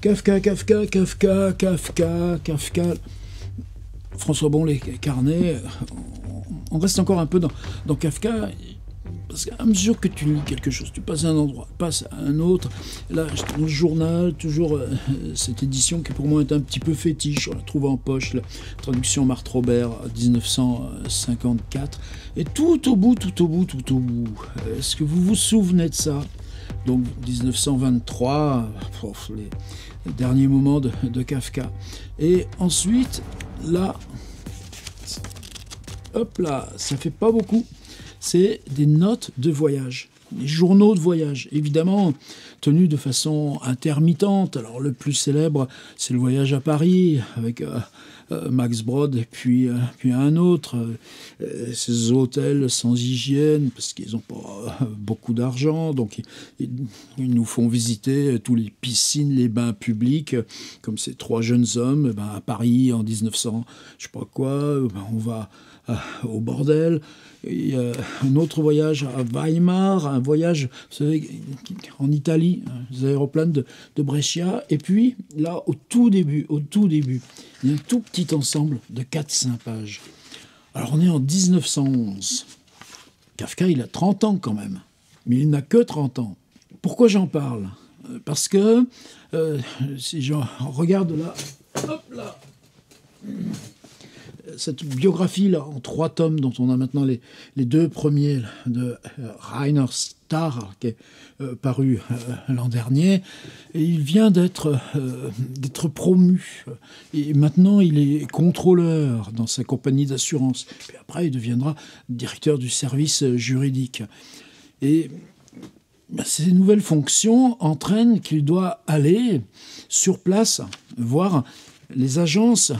Kafka, Kafka, Kafka, Kafka, Kafka. François Bonlet, Carnet, on reste encore un peu dans Kafka, parce qu'à mesure que tu lis quelque chose, tu passes à un endroit, passes à un autre. Là, dans le journal, toujours cette édition qui pour moi est un petit peu fétiche, on la trouve en poche, la traduction Marthe Robert, 1954, et tout au bout, est-ce que vous vous souvenez de ça? Donc 1923, les derniers moments de Kafka. Et ensuite, là, hop là, ça fait pas beaucoup. C'est des notes de voyage, des journaux de voyage, évidemment tenus de façon intermittente. Alors le plus célèbre, c'est le voyage à Paris avec Max Brod et puis un autre, ces hôtels sans hygiène parce qu'ils n'ont pas beaucoup d'argent, donc ils nous font visiter tous les piscines, les bains publics, comme ces trois jeunes hommes à Paris en 1900, je sais pas quoi, on va au bordel. Et, un autre voyage à Weimar, un voyage, vous savez, en Italie, les aéroplanes de Brescia. Et puis, là, au tout début, il y a un tout petit ensemble de 4-5 pages. Alors, on est en 1911. Kafka, il a 30 ans quand même. Mais il n'a que 30 ans. Pourquoi j'en parle? Parce que, si je regarde là, hop là, cette biographie-là, en 3 tomes, dont on a maintenant les 2 premiers de Rainer Starr, qui est paru l'an dernier, et il vient d'être promu. Et maintenant, il est contrôleur dans sa compagnie d'assurance. Puis après, il deviendra directeur du service juridique. Et ces nouvelles fonctions entraînent qu'il doit aller sur place, voir. Les agences,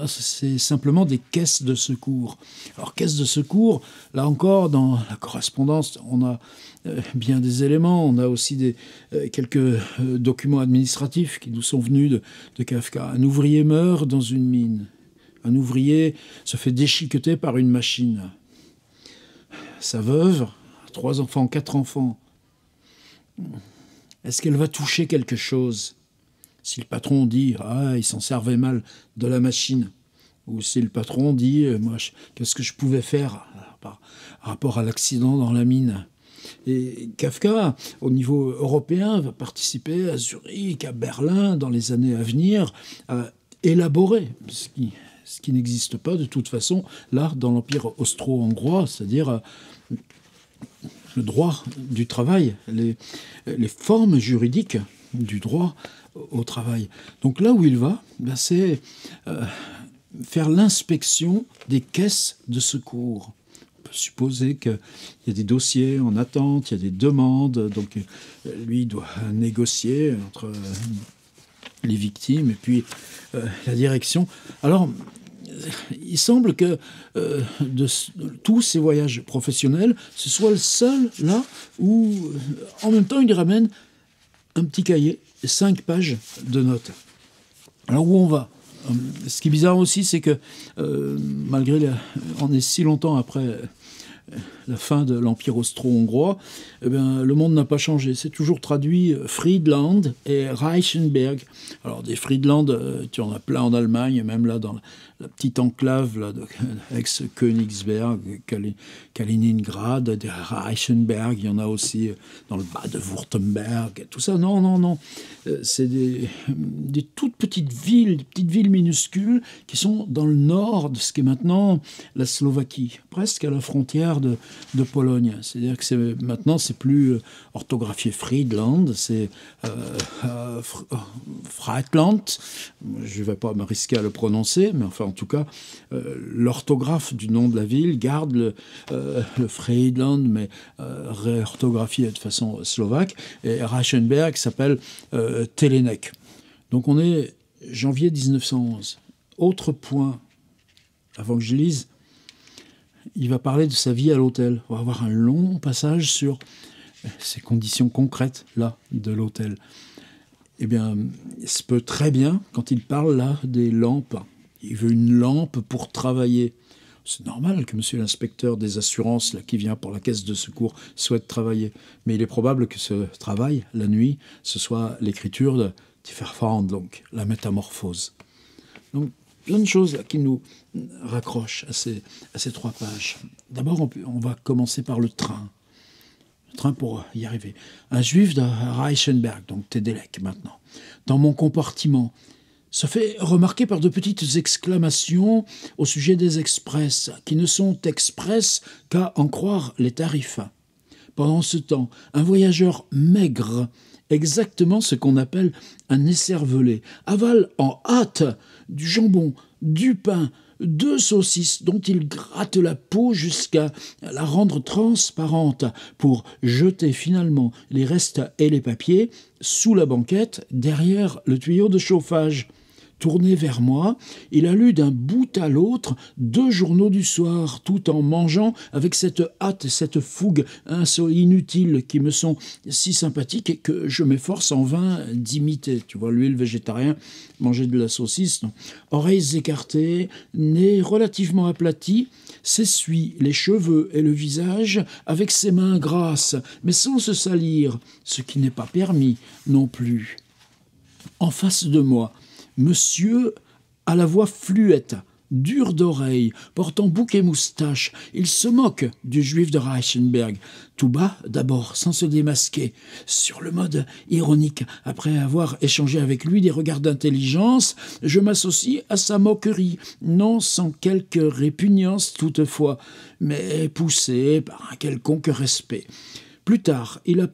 c'est simplement des caisses de secours. Alors, caisses de secours, là encore, dans la correspondance, on a bien des éléments. On a aussi quelques documents administratifs qui nous sont venus de Kafka. Un ouvrier meurt dans une mine. Un ouvrier se fait déchiqueter par une machine. Sa veuve, 3 enfants, 4 enfants. Est-ce qu'elle va toucher quelque chose ? Si le patron dit « Ah, il s'en servait mal de la machine », ou si le patron dit « Moi, qu'est-ce que je pouvais faire par rapport à l'accident dans la mine ?» Et Kafka, au niveau européen, va participer à Zurich, à Berlin, dans les années à venir, à élaborer ce qui n'existe pas de toute façon, là, dans l'Empire austro-hongrois, c'est-à-dire le droit du travail, les formes juridiques du droit au travail. Donc là où il va, c'est faire l'inspection des caisses de secours. On peut supposer qu'il y a des dossiers en attente, il y a des demandes, donc lui il doit négocier entre les victimes et puis la direction. Alors, il semble que de tous ces voyages professionnels, ce soit le seul là où, en même temps, il ramène un petit cahier, 5 pages de notes. Alors où on va? Ce qui est bizarre aussi, c'est que malgré on est si longtemps après la fin de l'Empire austro-hongrois, le monde n'a pas changé. C'est toujours traduit Friedland et Reichenberg. Alors des Friedland, tu en as plein en Allemagne, même là dans la petite enclave là, ex-Königsberg, Kaliningrad, des Reichenberg, il y en a aussi dans le bas de Württemberg, tout ça. Non. C'est des toutes petites villes, des petites villes minuscules qui sont dans le nord de ce qui est maintenant la Slovaquie, presque à la frontière de Pologne. C'est-à-dire que maintenant, c'est plus orthographié Friedland, c'est Friedland. Je ne vais pas me risquer à le prononcer, mais enfin, en tout cas, l'orthographe du nom de la ville garde le Friedland, mais réorthographié de façon slovaque. Et Reichenberg s'appelle Telenek. Donc on est janvier 1911. Autre point, avant que je lise, il va parler de sa vie à l'hôtel. On va avoir un long passage sur ces conditions concrètes là de l'hôtel. Eh bien, il se peut très bien, quand il parle là des lampes, il veut une lampe pour travailler. C'est normal que monsieur l'inspecteur des assurances, là, qui vient pour la caisse de secours, souhaite travailler. Mais il est probable que ce travail, la nuit, ce soit l'écriture Tieferfahnd, donc, la métamorphose. Donc, plein de choses qui nous raccrochent à ces 3 pages. D'abord, on va commencer par le train. Le train pour y arriver. Un juif de Reichenberg, donc Tedelec maintenant, dans mon compartiment, se fait remarquer par de petites exclamations au sujet des express, qui ne sont express qu'à en croire les tarifs. Pendant ce temps, un voyageur maigre, exactement ce qu'on appelle un écervelé, avale en hâte du jambon, du pain, 2 saucisses dont il gratte la peau jusqu'à la rendre transparente pour jeter finalement les restes et les papiers sous la banquette derrière le tuyau de chauffage. Tourné vers moi, il a lu d'un bout à l'autre 2 journaux du soir, tout en mangeant avec cette hâte, cette fougue inutile qui me sont si sympathiques et que je m'efforce en vain d'imiter. Tu vois, lui, le végétarien, manger de la saucisse, non. Oreilles écartées, nez relativement aplati, s'essuie les cheveux et le visage avec ses mains grasses, mais sans se salir, ce qui n'est pas permis non plus. En face de moi, monsieur à la voix fluette, dur d'oreille, portant bouc et moustache, il se moque du juif de Reichenberg, tout bas d'abord, sans se démasquer, sur le mode ironique. Après avoir échangé avec lui des regards d'intelligence, je m'associe à sa moquerie, non sans quelque répugnance toutefois, mais poussé par un quelconque respect. Plus tard, il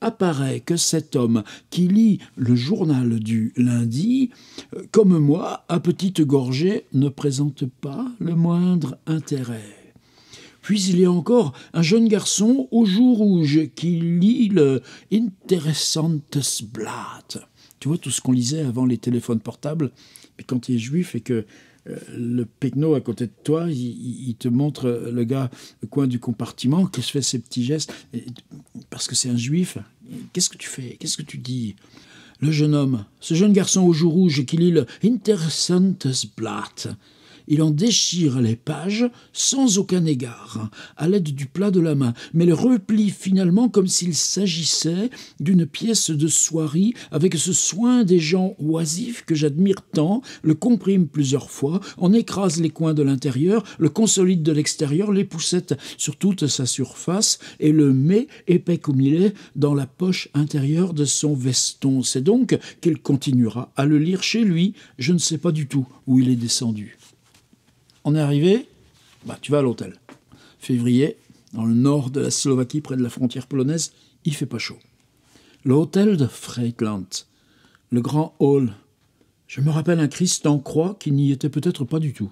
apparaît que cet homme qui lit le journal du lundi, comme moi, à petite gorgée, ne présente pas le moindre intérêt. Puis il y a encore un jeune garçon aux joues rouges qui lit le Interessantes Blatt. Tu vois tout ce qu'on lisait avant les téléphones portables, mais quand tu es juif et que le pecno à côté de toi, il te montre le gars le coin du compartiment qui se fait ses petits gestes, parce que c'est un juif. Qu'est-ce que tu fais? Qu'est-ce que tu dis? Le jeune homme, ce jeune garçon aux joues rouges qui lit le Interessantes Blatt, il en déchire les pages sans aucun égard, à l'aide du plat de la main, mais le replie finalement comme s'il s'agissait d'une pièce de soierie, avec ce soin des gens oisifs que j'admire tant, le comprime plusieurs fois, en écrase les coins de l'intérieur, le consolide de l'extérieur, les poussette sur toute sa surface, et le met, épais comme il est, dans la poche intérieure de son veston. C'est donc qu'il continuera à le lire chez lui, je ne sais pas du tout où il est descendu. On est arrivé, tu vas à l'hôtel. Février, dans le nord de la Slovaquie, près de la frontière polonaise, il fait pas chaud. L'hôtel de Freitland, le grand hall. Je me rappelle un Christ en croix qui n'y était peut-être pas du tout.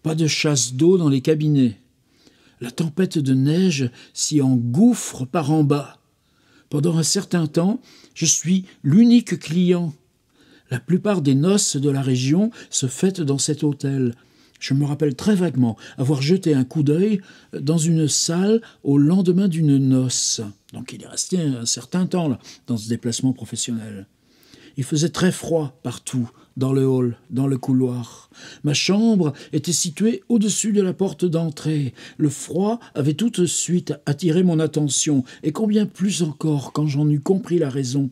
Pas de chasse d'eau dans les cabinets. La tempête de neige s'y engouffre par en bas. Pendant un certain temps, je suis l'unique client. La plupart des noces de la région se fêtent dans cet hôtel. Je me rappelle très vaguement avoir jeté un coup d'œil dans une salle au lendemain d'une noce. Donc il est resté un certain temps là, dans ce déplacement professionnel. Il faisait très froid partout, dans le hall, dans le couloir. Ma chambre était située au-dessus de la porte d'entrée. Le froid avait tout de suite attiré mon attention, et combien plus encore quand j'en eus compris la raison.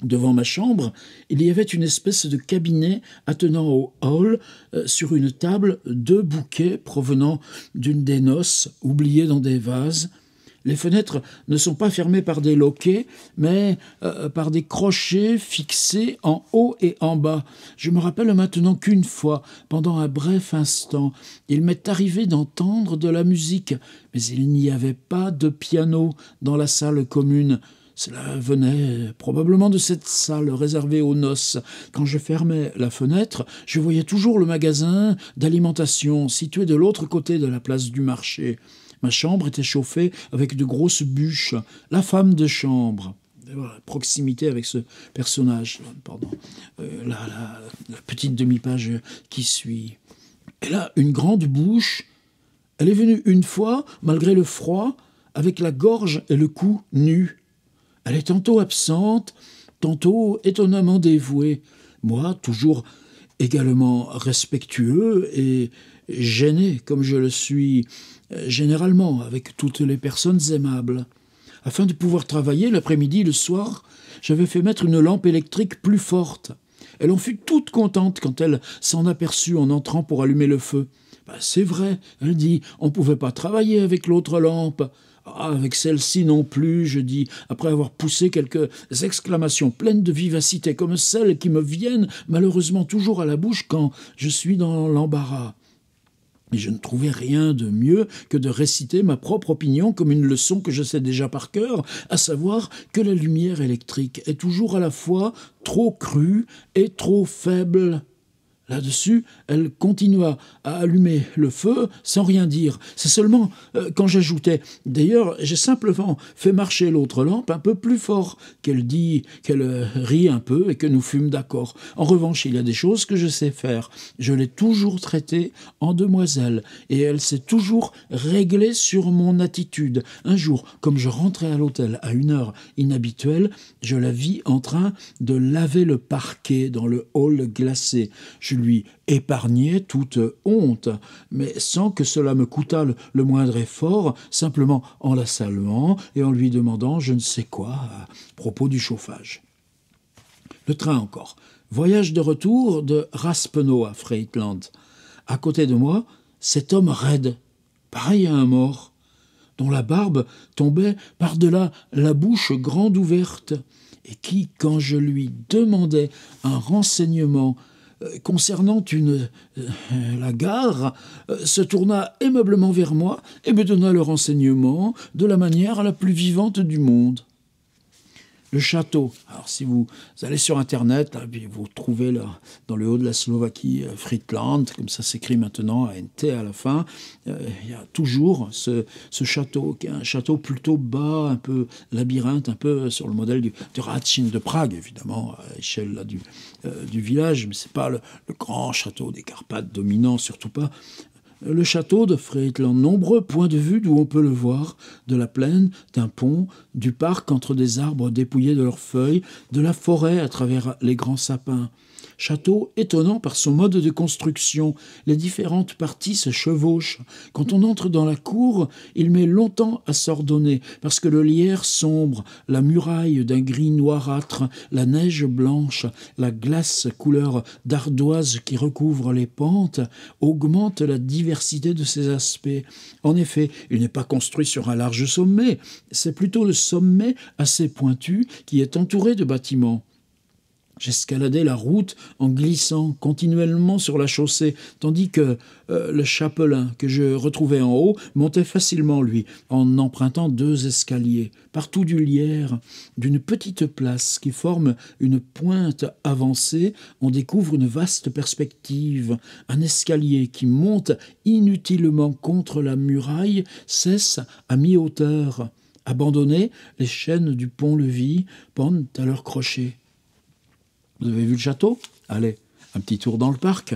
Devant ma chambre, il y avait une espèce de cabinet attenant au hall, sur une table, 2 bouquets provenant d'une des noces, oubliés dans des vases. Les fenêtres ne sont pas fermées par des loquets, mais par des crochets fixés en haut et en bas. Je me rappelle maintenant qu'une fois, pendant un bref instant, il m'est arrivé d'entendre de la musique, mais il n'y avait pas de piano dans la salle commune. Cela venait probablement de cette salle réservée aux noces. Quand je fermais la fenêtre, je voyais toujours le magasin d'alimentation situé de l'autre côté de la place du marché. Ma chambre était chauffée avec de grosses bûches. La femme de chambre. Voilà, proximité avec ce personnage. La petite demi-page qui suit. Elle a une grande bouche. Elle est venue une fois, malgré le froid, avec la gorge et le cou nus. Elle est tantôt absente, tantôt étonnamment dévouée. Moi, toujours également respectueux et gêné, comme je le suis généralement avec toutes les personnes aimables. Afin de pouvoir travailler l'après-midi, le soir, j'avais fait mettre une lampe électrique plus forte. Elle en fut toute contente quand elle s'en aperçut en entrant pour allumer le feu. « C'est vrai, elle dit, on ne pouvait pas travailler avec l'autre lampe. » Ah, avec celle-ci non plus, je dis, après avoir poussé quelques exclamations pleines de vivacité, comme celles qui me viennent malheureusement toujours à la bouche quand je suis dans l'embarras. Et je ne trouvais rien de mieux que de réciter ma propre opinion comme une leçon que je sais déjà par cœur, à savoir que la lumière électrique est toujours à la fois trop crue et trop faible. Là-dessus, elle continua à allumer le feu sans rien dire. C'est seulement quand j'ajoutais « D'ailleurs, j'ai simplement fait marcher l'autre lampe un peu plus fort » qu'elle dit qu'elle rit un peu et que nous fûmes d'accord. En revanche, il y a des choses que je sais faire. Je l'ai toujours traitée en demoiselle et elle s'est toujours réglée sur mon attitude. Un jour, comme je rentrais à l'hôtel à une heure inhabituelle, je la vis en train de laver le parquet dans le hall glacé. Je lui épargnais toute honte, mais sans que cela me coûtât le moindre effort, simplement en la saluant et en lui demandant je ne sais quoi à propos du chauffage. Le train encore. Voyage de retour de Raspenau à Friedland. À côté de moi, cet homme raide, pareil à un mort, dont la barbe tombait par-delà la bouche grande ouverte, et qui, quand je lui demandais un renseignement concernant la gare, se tourna aimablement vers moi et me donna le renseignement de la manière la plus vivante du monde. Le château. Alors, si vous allez sur Internet, là, puis vous trouvez là, dans le haut de la Slovaquie, Friedland, comme ça s'écrit maintenant, à NT à la fin, il y a toujours ce château, qui est un château plutôt bas, un peu labyrinthe, un peu sur le modèle du Ratchin de Prague, évidemment, à l'échelle là, du village, mais ce n'est pas le grand château des Carpates dominant, surtout pas. Le château de Friedland, nombreux points de vue d'où on peut le voir, de la plaine, d'un pont, du parc entre des arbres dépouillés de leurs feuilles, de la forêt à travers les grands sapins. Château étonnant par son mode de construction. Les différentes parties se chevauchent. Quand on entre dans la cour, il met longtemps à s'ordonner, parce que le lierre sombre, la muraille d'un gris noirâtre, la neige blanche, la glace couleur d'ardoise qui recouvre les pentes, augmentent la diversité de ses aspects. En effet, il n'est pas construit sur un large sommet, c'est plutôt le sommet assez pointu qui est entouré de bâtiments. J'escaladais la route en glissant continuellement sur la chaussée, tandis que le chapelain que je retrouvais en haut montait facilement, lui, en empruntant 2 escaliers. Partout du lierre, d'une petite place qui forme une pointe avancée, on découvre une vaste perspective. Un escalier qui monte inutilement contre la muraille cesse à mi-hauteur. Abandonnés, les chaînes du pont-levis pendent à leur crochet. Vous avez vu le château? Allez, un petit tour dans le parc.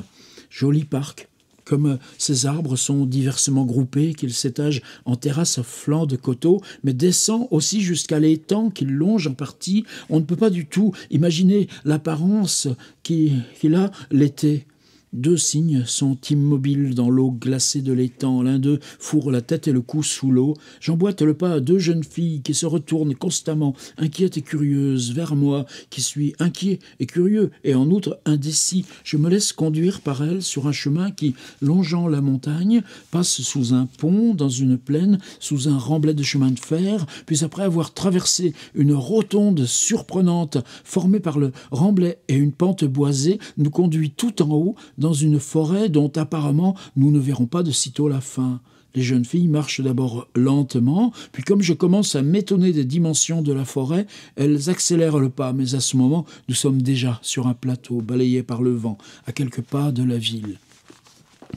Joli parc. Comme ces arbres sont diversement groupés, qu'ils s'étagent en terrasses à flanc de coteaux, mais descend aussi jusqu'à l'étang qu'ils longent en partie, on ne peut pas du tout imaginer l'apparence qu'il a l'été. 2 cygnes sont immobiles dans l'eau glacée de l'étang. L'un d'eux fourre la tête et le cou sous l'eau. J'emboîte le pas à 2 jeunes filles qui se retournent constamment, inquiètes et curieuses, vers moi, qui suis inquiet et curieux, et en outre indécis. Je me laisse conduire par elles sur un chemin qui, longeant la montagne, passe sous un pont, dans une plaine, sous un remblai de chemin de fer, puis après avoir traversé une rotonde surprenante formée par le remblai et une pente boisée, nous conduit tout en haut, dans une forêt dont apparemment nous ne verrons pas de sitôt la fin. Les jeunes filles marchent d'abord lentement, puis comme je commence à m'étonner des dimensions de la forêt, elles accélèrent le pas, mais à ce moment, nous sommes déjà sur un plateau balayé par le vent, à quelques pas de la ville.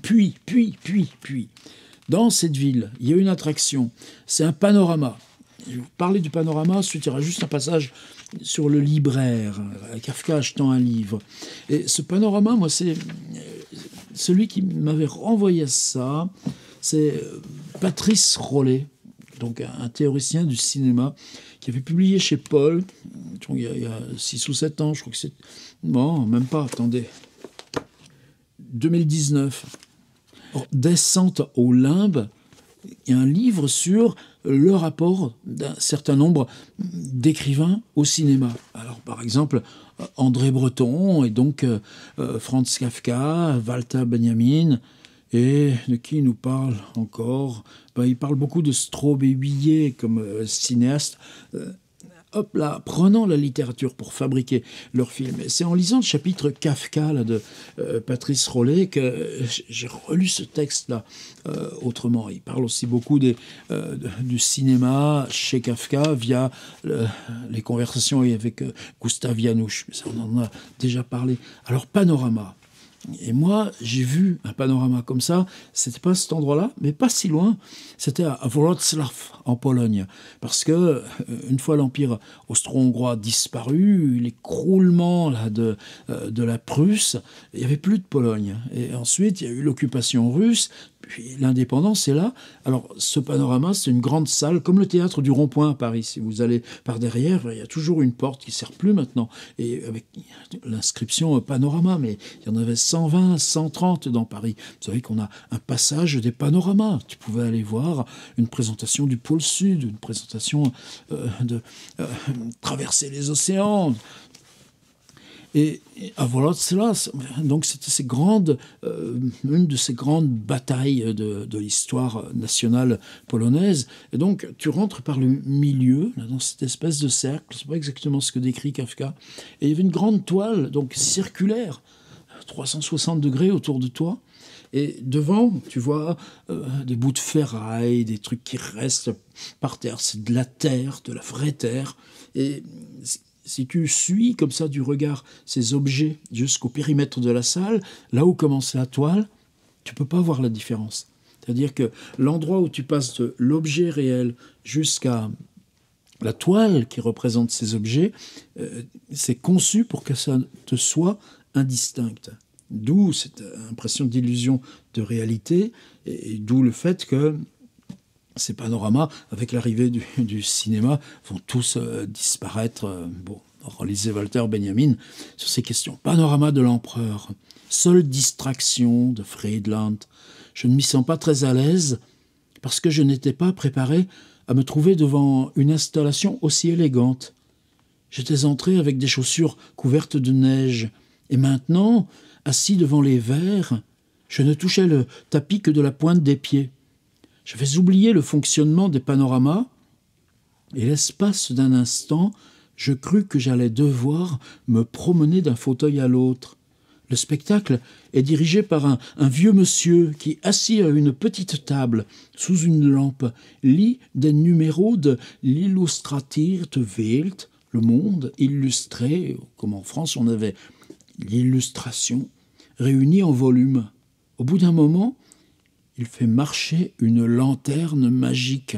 Puis, dans cette ville, il y a une attraction, c'est un panorama. Je vais vous parler du panorama, ensuite il y aura juste un passage sur le libraire, Kafka achetant un livre. Et ce panorama, moi, c'est celui qui m'avait renvoyé ça, c'est Patrice Rollet, donc un théoricien du cinéma, qui avait publié chez Paul, il y a 6 ou 7 ans, je crois que c'est... Non, même pas, attendez. 2019. Descente au limbe il y a un livre sur le rapport d'un certain nombre d'écrivains au cinéma. Alors, par exemple, André Breton et donc Franz Kafka, Walter Benjamin. Et de qui il nous parle encore? Il parle beaucoup de Straub et Huillet comme cinéaste. Hop là, prenant la littérature pour fabriquer leurs films. Et c'est en lisant le chapitre Kafka là, de Patrice Rollet que j'ai relu ce texte-là autrement. Il parle aussi beaucoup du cinéma chez Kafka via les conversations avec Gustave Janouch. Ça, on en a déjà parlé. Alors, Panorama. Et moi, j'ai vu un panorama comme ça. C'était pas à cet endroit-là, mais pas si loin. C'était à Wrocław, en Pologne. Parce que, une fois l'Empire austro-hongrois disparu, l'écroulement là, de la Prusse, il n'y avait plus de Pologne. Et ensuite, il y a eu l'occupation russe. Puis l'indépendance est là. Alors, ce panorama, c'est une grande salle, comme le théâtre du Rond-Point à Paris. Si vous allez par derrière, il y a toujours une porte qui ne sert plus maintenant. Et avec l'inscription panorama, mais il y en avait 120, 130 dans Paris. Vous savez qu'on a un passage des panoramas. Tu pouvais aller voir une présentation du pôle Sud, une présentation de traverser les océans. Et voilà cela. Donc c'était une de ces grandes batailles de l'histoire nationale polonaise. Et donc tu rentres par le milieu, là, dans cette espèce de cercle. C'est pas exactement ce que décrit Kafka. Et il y avait une grande toile, donc circulaire, 360 degrés autour de toi. Et devant, tu vois des bouts de ferraille, des trucs qui restent par terre. C'est de la terre, de la vraie terre. Et si tu suis comme ça du regard ces objets jusqu'au périmètre de la salle, là où commence la toile, tu peux pas voir la différence. C'est-à-dire que l'endroit où tu passes de l'objet réel jusqu'à la toile qui représente ces objets, c'est conçu pour que ça te soit indistinct. D'où cette impression d'illusion de réalité, et d'où le fait que ces panoramas, avec l'arrivée du cinéma, vont tous disparaître. Relisez Walter Benjamin sur ces questions. Panorama de l'empereur, seule distraction de Friedland. Je ne m'y sens pas très à l'aise parce que je n'étais pas préparé à me trouver devant une installation aussi élégante. J'étais entré avec des chaussures couvertes de neige, et maintenant, assis devant les verres, je ne touchais le tapis que de la pointe des pieds. J'avais oublié le fonctionnement des panoramas, et l'espace d'un instant, je crus que j'allais devoir me promener d'un fauteuil à l'autre. Le spectacle est dirigé par un vieux monsieur qui, assis à une petite table, sous une lampe, lit des numéros de l'Illustratierte Welt, le monde illustré, comme en France on avait l'illustration, réunis en volumes. Au bout d'un moment, il fait marcher une lanterne magique.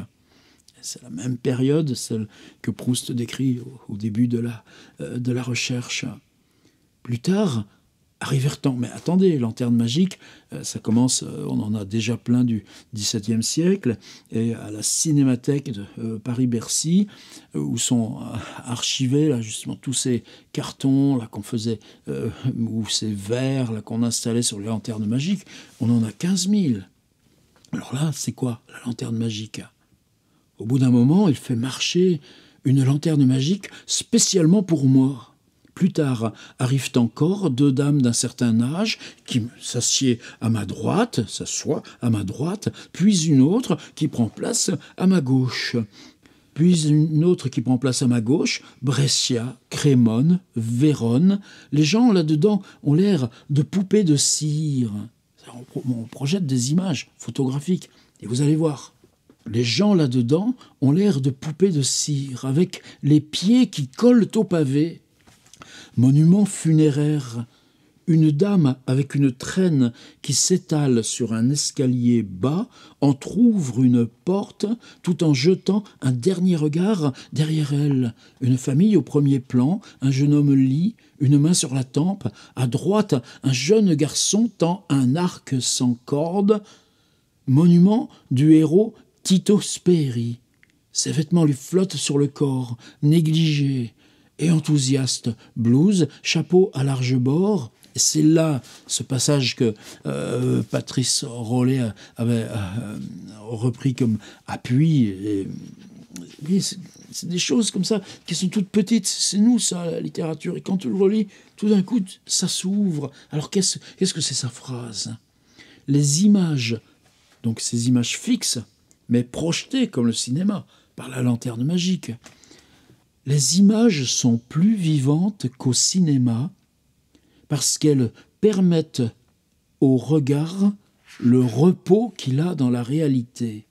C'est la même période, celle que Proust décrit au début de la recherche. Plus tard, arrivèrent temps. Mais attendez, lanterne magique, ça commence, on en a déjà plein du XVIIe siècle, et à la Cinémathèque de Paris-Bercy, où sont archivés là, justement tous ces cartons là, qu'on faisait, ou ces verres là, qu'on installait sur les lanternes magiques, on en a 15 000. Alors là, c'est quoi la lanterne magique ? Au bout d'un moment, il fait marcher une lanterne magique spécialement pour moi. Plus tard arrivent encore deux dames d'un certain âge qui s'assied à ma droite, s'assoit à ma droite, puis une autre qui prend place à ma gauche. Puis une autre qui prend place à ma gauche, Brescia, Crémone, Vérone. Les gens là-dedans ont l'air de poupées de cire. On projette des images photographiques et vous allez voir. Les gens là-dedans ont l'air de poupées de cire, avec les pieds qui collent au pavé. Monument funéraire, une dame avec une traîne qui s'étale sur un escalier bas entr'ouvre une porte tout en jetant un dernier regard derrière elle. Une famille au premier plan, un jeune homme lit, une main sur la tempe. À droite, un jeune garçon tend un arc sans corde. Monument du héros Tito Speri. Ses vêtements lui flottent sur le corps, négligés et enthousiastes. Blouse, chapeau à large bord. Et c'est là ce passage que Patrice Rollet avait repris comme appui. Et, oui, c'est des choses comme ça qui sont toutes petites. C'est nous, ça, la littérature. Et quand tu le relis, tout d'un coup, ça s'ouvre. Alors, qu'est-ce que c'est sa phrase? Les images, donc ces images fixes, mais projetées comme le cinéma, par la lanterne magique. Les images sont plus vivantes qu'au cinéma parce qu'elles permettent au regard le repos qu'il a dans la réalité.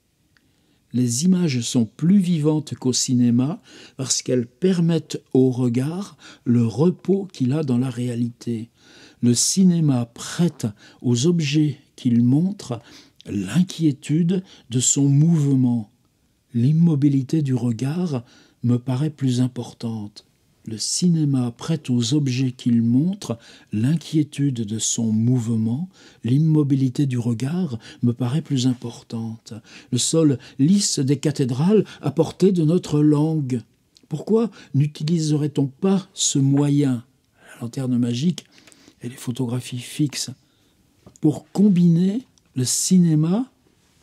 Les images sont plus vivantes qu'au cinéma parce qu'elles permettent au regard le repos qu'il a dans la réalité. Le cinéma prête aux objets qu'il montre l'inquiétude de son mouvement. L'immobilité du regard me paraît plus importante. Le cinéma prête aux objets qu'il montre l'inquiétude de son mouvement, l'immobilité du regard me paraît plus importante. Le sol lisse des cathédrales à portée de notre langue. Pourquoi n'utiliserait-on pas ce moyen, la lanterne magique et les photographies fixes, pour combiner le cinéma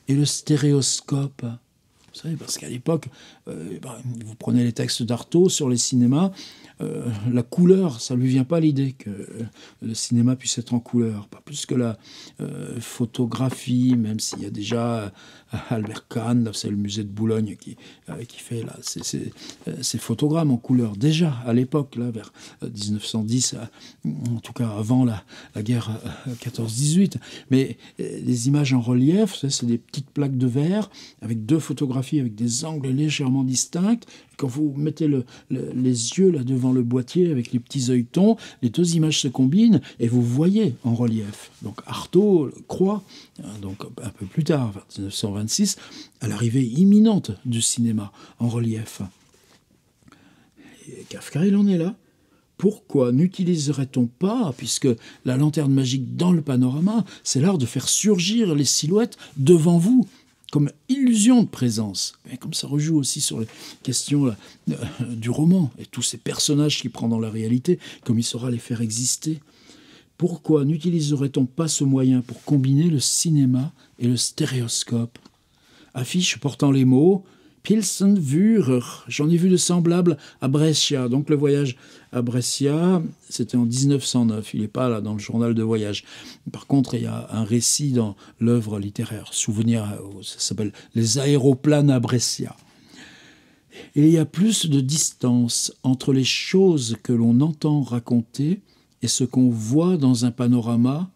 et le stéréoscope? Vous savez, parce qu'à l'époque, vous prenez les textes d'Artaud sur les cinémas, la couleur, ça ne lui vient pas à l'idée que le cinéma puisse être en couleur, pas plus que la photographie, même s'il y a déjà Albert Kahn, c'est le musée de Boulogne qui fait là, ces photogrammes en couleur, déjà à l'époque, là, vers 1910, en tout cas avant la guerre 14-18, mais les images en relief, c'est des petites plaques de verre avec deux photographies avec des angles légèrement distincts. Quand vous mettez les yeux là devant le boîtier avec les petits œilletons, les deux images se combinent et vous voyez en relief. Donc Artaud croit, donc un peu plus tard, vers 1926, à l'arrivée imminente du cinéma en relief. Et Kafka, il en est là. Pourquoi n'utiliserait-on pas, puisque la lanterne magique dans le panorama, c'est l'art de faire surgir les silhouettes devant vous, comme illusion de présence. Et comme ça rejoue aussi sur les questions là, du roman, et tous ces personnages qu'il prend dans la réalité, comme il saura les faire exister. Pourquoi n'utiliserait-on pas ce moyen pour combiner le cinéma et le stéréoscope? Affiche portant les mots Pilsenführer. J'en ai vu de semblables à Brescia. Donc le voyage à Brescia, c'était en 1909. Il n'est pas là dans le journal de voyage. Par contre, il y a un récit dans l'œuvre littéraire. Souvenir, ça s'appelle Les aéroplanes à Brescia. Et il y a plus de distance entre les choses que l'on entend raconter et ce qu'on voit dans un panorama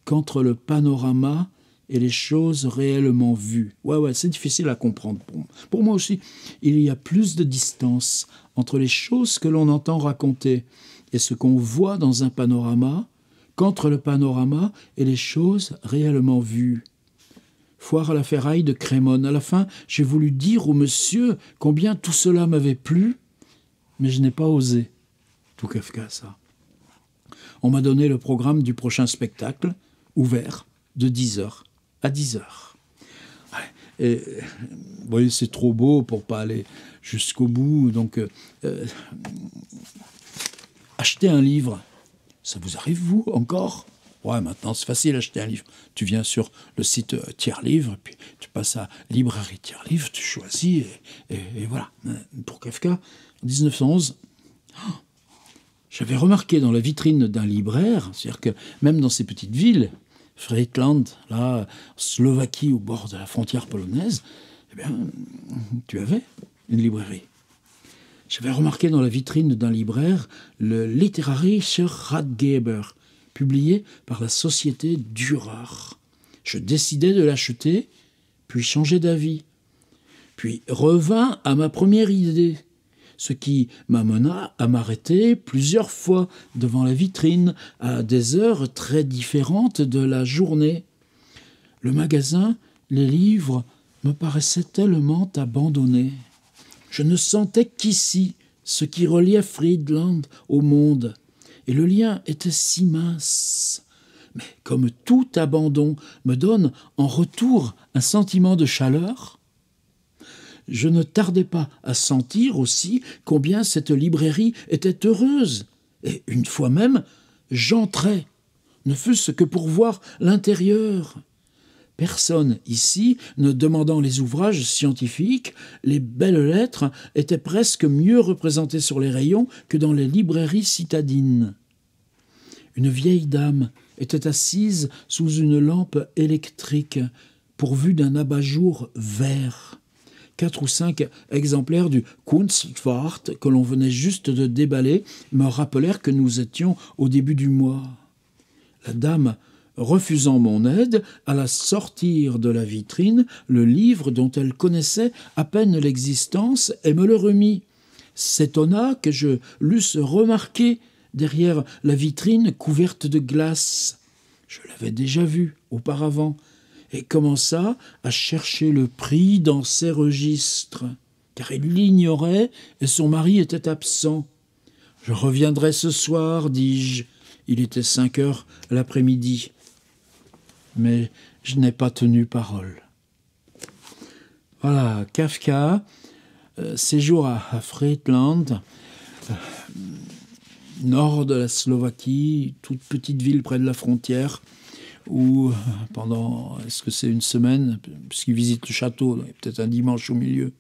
qu'entre le panorama et les choses réellement vues. Ouais, c'est difficile à comprendre. Pour moi aussi, il y a plus de distance entre les choses que l'on entend raconter et ce qu'on voit dans un panorama qu'entre le panorama et les choses réellement vues. Foire à la ferraille de Crémone. À la fin, j'ai voulu dire au monsieur combien tout cela m'avait plu, mais je n'ai pas osé. Tout Kafka, ça. On m'a donné le programme du prochain spectacle, ouvert, de 10h à 10h. Et vous voyez, c'est trop beau pour pas aller jusqu'au bout. Donc, acheter un livre, ça vous arrive, vous, encore? Ouais, maintenant, c'est facile d'acheter un livre. Tu viens sur le site Tiers Livre, puis tu passes à Librairie Tiers Livre, tu choisis, et voilà. Pour Kafka, en 1911, j'avais remarqué dans la vitrine d'un libraire, c'est-à-dire que même dans ces petites villes, Friedland, là, Slovaquie, au bord de la frontière polonaise, eh bien, tu avais une librairie. J'avais remarqué dans la vitrine d'un libraire le Literarischer Ratgeber, publié par la société Dürer. Je décidai de l'acheter, puis changeai d'avis. Puis revins à ma première idée, ce qui m'amena à m'arrêter plusieurs fois devant la vitrine à des heures très différentes de la journée. Le magasin, les livres, me paraissaient tellement abandonnés. Je ne sentais qu'ici ce qui reliait Friedland au monde, et le lien était si mince. Mais comme tout abandon me donne en retour un sentiment de chaleur, je ne tardais pas à sentir aussi combien cette librairie était heureuse. Et une fois même, j'entrai ne fût-ce que pour voir l'intérieur. Personne ici ne demandant les ouvrages scientifiques, les belles lettres étaient presque mieux représentées sur les rayons que dans les librairies citadines. Une vieille dame était assise sous une lampe électrique pourvue d'un abat-jour vert. 4 ou 5 exemplaires du Kunstwort que l'on venait juste de déballer me rappelèrent que nous étions au début du mois. La dame, refusant mon aide, alla sortir de la vitrine le livre dont elle connaissait à peine l'existence et me le remit. S'étonna que je l'eusse remarqué derrière la vitrine couverte de glace. Je l'avais déjà vu auparavant et commença à chercher le prix dans ses registres, car il l'ignorait et son mari était absent. « Je reviendrai ce soir, dis-je. Il était 5 heures l'après-midi. » Mais je n'ai pas tenu parole. Voilà, Kafka, séjour à Friedland, nord de la Slovaquie, toute petite ville près de la frontière, où pendant, est-ce que c'est une semaine, puisqu'il visite le château, peut-être un dimanche au milieu,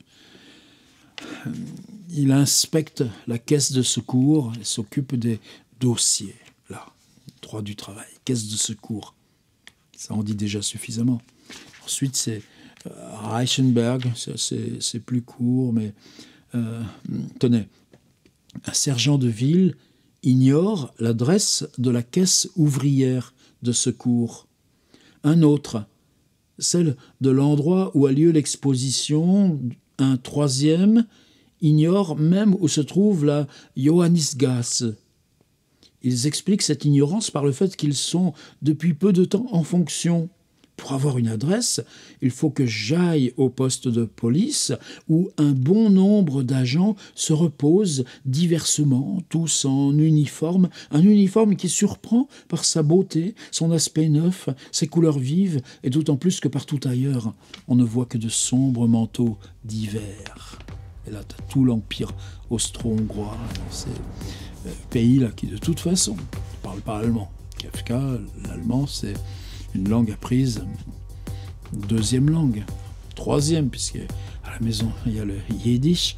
il inspecte la caisse de secours et s'occupe des dossiers. Là, droit du travail, caisse de secours. Ça en dit déjà suffisamment. Ensuite, c'est Reichenberg, c'est plus court, mais tenez, un sergent de ville ignore l'adresse de la caisse ouvrière de secours. Un autre, celle de l'endroit où a lieu l'exposition. Un troisième ignore même où se trouve la Johannisgasse. Ils expliquent cette ignorance par le fait qu'ils sont depuis peu de temps en fonction. Pour avoir une adresse, il faut que j'aille au poste de police où un bon nombre d'agents se reposent diversement, tous en uniforme, un uniforme qui surprend par sa beauté, son aspect neuf, ses couleurs vives, et d'autant plus que partout ailleurs, on ne voit que de sombres manteaux d'hiver. Et là, tu as tout l'empire austro-hongrois dans ces pays-là qui, de toute façon, ne parlent pas allemand. Kafka, l'allemand, c'est une langue apprise, deuxième langue, troisième, puisque à la maison, il y a le yiddish,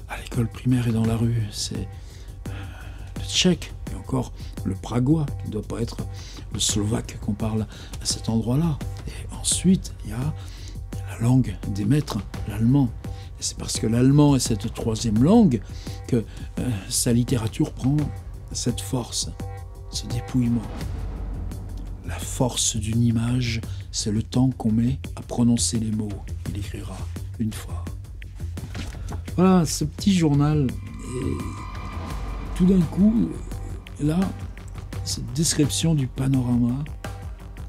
à l'école primaire et dans la rue, c'est le tchèque, et encore le pragois, qui ne doit pas être le slovaque qu'on parle à cet endroit-là. Et ensuite, il y a la langue des maîtres, l'allemand. Et c'est parce que l'allemand est cette troisième langue que sa littérature prend cette force, ce dépouillement. La force d'une image, c'est le temps qu'on met à prononcer les mots. Il écrira une fois. Voilà, ce petit journal. Et tout d'un coup, là, cette description du panorama,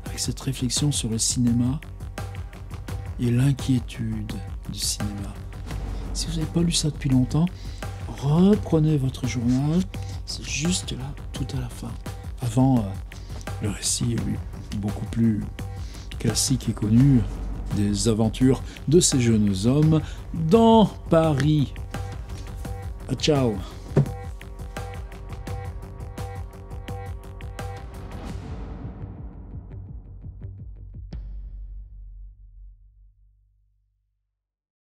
avec cette réflexion sur le cinéma et l'inquiétude du cinéma. Si vous n'avez pas lu ça depuis longtemps, reprenez votre journal. C'est juste là, tout à la fin. Avant... le récit est beaucoup plus classique et connu des aventures de ces jeunes hommes dans Paris. Ciao.